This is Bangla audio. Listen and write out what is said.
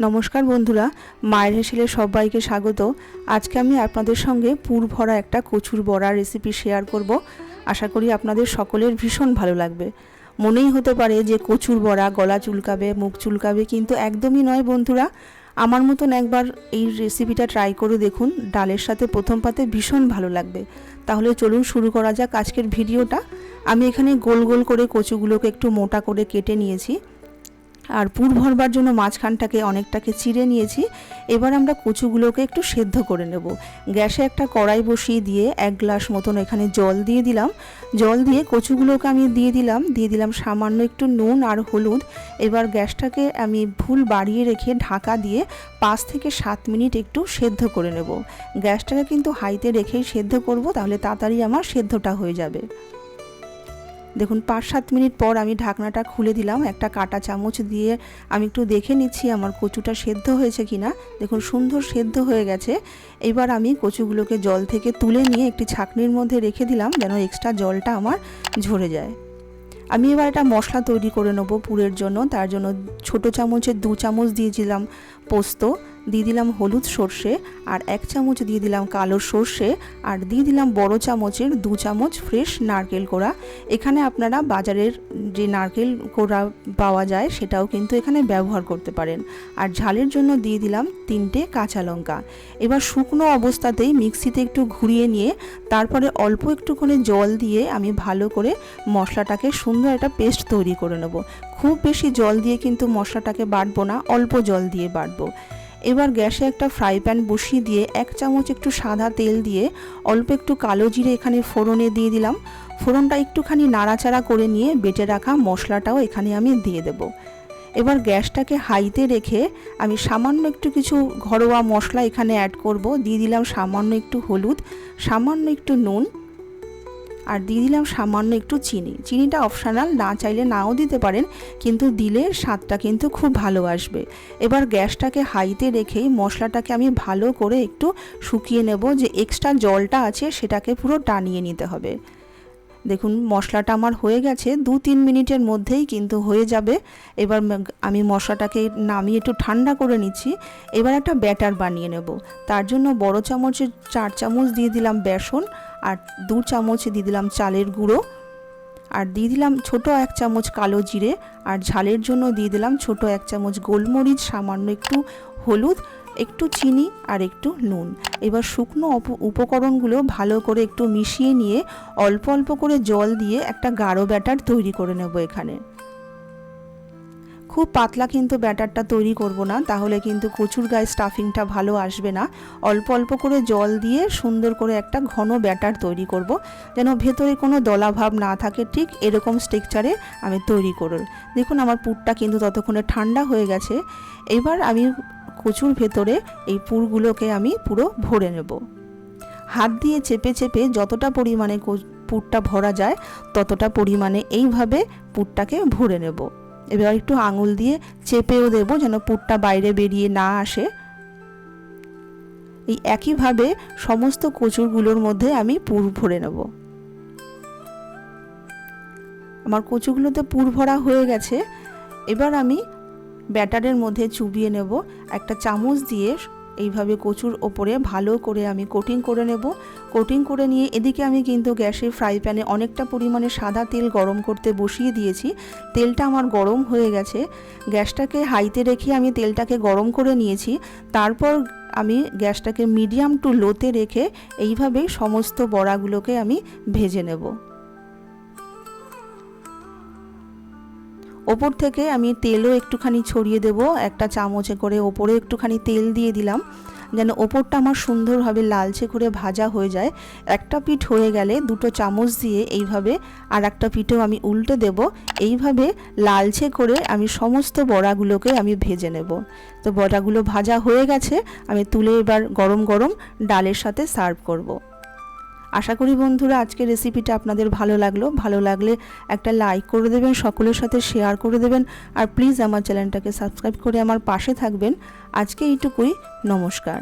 নমস্কার বন্ধুরা, মায়ের হেসেলে সবাইকে স্বাগত। আজকে আমি আপনাদের সঙ্গে পুর ভরা একটা কচুর বড়ার রেসিপি শেয়ার করব। আশা করি আপনাদের সকলের ভীষণ ভালো লাগবে। মনেই হতে পারে যে কচুর বড়া গলা চুলকাবে, মুখ চুলকাবে, কিন্তু একদমই নয় বন্ধুরা। আমার মতন একবার এই রেসিপিটা ট্রাই করে দেখুন, ডালের সাথে প্রথম পাতে ভীষণ ভালো লাগবে। তাহলে চলুন শুরু করা যাক আজকের ভিডিওটা। আমি এখানে গোল গোল করে কচুগুলোকে একটু মোটা করে কেটে নিয়েছি, আর পুর ভরবার জন্য মাঝখানটাকে অনেকটাকে চিড়ে নিয়েছি। এবার আমরা কচুগুলোকে একটু সেদ্ধ করে নেব। গ্যাসে একটা কড়াই বসিয়ে দিয়ে 1 গ্লাস মতন এখানে জল দিয়ে দিলাম। জল দিয়ে কচুগুলোকে আমি দিয়ে দিলাম সামান্য একটু নুন আর হলুদ। এবার গ্যাসটাকে আমি ফুল বাড়িয়ে রেখে ঢাকা দিয়ে 5 থেকে 7 মিনিট একটু সেদ্ধ করে নেব। গ্যাসটাকে কিন্তু হাইতে রেখেই সেদ্ধ করব, তাহলে তাড়াতাড়ি আমার সেদ্ধটা হয়ে যাবে। দেখুন 5-7 মিনিট পর আমি ঢাকনাটা খুলে দিলাম। একটা কাঁটা চামচ দিয়ে আমি একটু দেখে নিচ্ছি আমার কচুটা সেদ্ধ হয়েছে কিনা। দেখুন সুন্দর সেদ্ধ হয়ে গেছে। এবার আমি কচুগুলোকে জল থেকে তুলে নিয়ে একটি ছাঁকনির মধ্যে রেখে দিলাম, যেন এক্সট্রা জলটা আমার ঝরে যায়। আমি এবার একটা মশলা তৈরি করে নেব পুরের জন্য। তার জন্য ছোট চামচের 2 চামচ দিয়েছিলাম পোস্ত, দিয়ে দিলাম হলুদ সর্ষে, আর 1 চামচ দিয়ে দিলাম কালো সর্ষে, আর দিয়ে দিলাম বড় চামচের 2 চামচ ফ্রেশ নারকেল কোড়া। এখানে আপনারা বাজারের যে নারকেল কোড়া পাওয়া যায় সেটাও কিন্তু এখানে ব্যবহার করতে পারেন। আর ঝালের জন্য দিয়ে দিলাম 3টে কাঁচা লঙ্কা। এবার শুকনো অবস্থাতেই মিক্সিতে একটু ঘুরিয়ে নিয়ে তারপরে অল্প একটুখানি জল দিয়ে আমি ভালো করে মশলাটাকে সুন্দর একটা পেস্ট তৈরি করে নেব। খুব বেশি জল দিয়ে কিন্তু মশলাটাকে বাটবো না, অল্প জল দিয়ে বাটবো। এবার গ্যাসে একটা ফ্রাই প্যান বসিয়ে দিয়ে 1 চামচ একটু সাদা তেল দিয়ে অল্প একটু কালো জিরে এখানে ফোড়নে দিয়ে দিলাম। ফোড়নটা একটুখানি নাড়াচাড়া করে নিয়ে বেটে রাখা মশলাটাও এখানে আমি দিয়ে দেব। এবার গ্যাসটাকে হাইতে রেখে আমি সামান্য একটু কিছু ঘরোয়া মশলা এখানে অ্যাড করব। দিয়ে দিলাম সামান্য একটু হলুদ, সামান্য একটু নুন, আর দিয়ে দিলাম সামান্য একটু চিনি। চিনিটা অপশনাল, না চাইলে নাও দিতে পারেন, কিন্তু দিলে স্বাদটা কিন্তু খুব ভালো আসবে। এবার গ্যাসটাকে হাইতে রেখেই মশলাটাকে আমি ভালো করে একটু শুকিয়ে নেব। যে এক্সট্রা জলটা আছে সেটাকে পুরো টানিয়ে নিতে হবে। দেখুন মশলাটা আমার হয়ে গেছে, 2-3 মিনিটের মধ্যেই কিন্তু হয়ে যাবে। এবার আমি মশলাটাকে নামিয়ে একটু ঠান্ডা করে নিচ্ছি। এবার একটা ব্যাটার বানিয়ে নেব। তার জন্য বড় চামচের 4 চামচ দিয়ে দিলাম বেসন, আর 2 চামচ দিয়ে দিলাম চালের গুঁড়ো, আর দিয়ে দিলাম ছোট 1 চামচ কালো জিরে, আর ঝালের জন্য দিয়ে দিলাম ছোট 1 চামচ গোলমরিচ, সামান্য একটু হলুদ, একটু চিনি আর একটু নুন। এবার শুকনো উপকরণগুলো ভালো করে একটু মিশিয়ে নিয়ে অল্প অল্প করে জল দিয়ে একটা গাঢ় ব্যাটার তৈরি করে নেব। এখানে খুব পাতলা কিন্তু ব্যাটারটা তৈরি করব না, তাহলে কিন্তু কচুর গায়ে স্টাফিংটা ভালো আসবে না। অল্প অল্প করে জল দিয়ে সুন্দর করে একটা ঘন ব্যাটার তৈরি করব, যেন ভেতরে কোনো দলাভাব না থাকে। ঠিক এরকম স্ট্রাকচারে আমি তৈরি করব। দেখুন আমার পুরটা কিন্তু ততক্ষণে ঠান্ডা হয়ে গেছে। এবার আমি কচুর ভেতরে এই পুরগুলোকে আমি পুরো ভরে নেব। হাত দিয়ে চেপে চেপে যতটা পরিমাণে পুরটা ভরা যায় ততটা পরিমাণে এইভাবে পুরটাকে ভরে নেব। এবার একটু আঙুল দিয়ে চেপেও দেব, যেন পুরটা বাইরে বেরিয়ে না আসে। এই একইভাবে সমস্ত কচুগুলোর মধ্যে আমি পুর ভরে নেব। আমার কচুগুলোতে পুর ভরা হয়ে গেছে। এবার আমি ব্যাটারের মধ্যে চুবিয়ে নেব। একটা চামচ দিয়ে এইভাবে কচুর ওপরে ভালো করে আমি কোটিং করে নেব। কোটিং করে নিয়ে এদিকে আমি কিন্তু গ্যাসে ফ্রাই প্যানে অনেকটা পরিমাণে সাদা তেল গরম করতে বসিয়ে দিয়েছি। তেলটা আমার গরম হয়ে গেছে। গ্যাসটাকে হাইতে রেখে আমি তেলটাকে গরম করে নিয়েছি। তারপর আমি গ্যাসটাকে মিডিয়াম টু লোতে রেখে এইভাবে সমস্ত বড়াগুলোকে আমি ভেজে নেব। ওপর থেকে আমি তেলও একটুখানি ছড়িয়ে দেব। একটা চামচে করে ওপরে একটুখানি তেল দিয়ে দিলাম, যেন ওপরটা আমার সুন্দরভাবে লালচে করে ভাজা হয়ে যায়। একটা পিঠ হয়ে গেলে 2 চামচ দিয়ে এইভাবে আর একটা পিঠেও আমি উল্টে দেব। এইভাবে লালচে করে আমি সমস্ত বড়াগুলোকে আমি ভেজে নেব। তো বড়াগুলো ভাজা হয়ে গেছে, আমি তুলে এবার গরম গরম ডালের সাথে সার্ভ করব। আশা করি বন্ধুরা আজকের রেসিপিটা আপনাদের ভালো লাগলে একটা লাইক করে দেবেন, সকলের সাথে শেয়ার করে দেবেন, আর প্লিজ আমার চ্যানেলটাকে সাবস্ক্রাইব করে আমার পাশে থাকবেন। আজকে এইটুকুই, নমস্কার।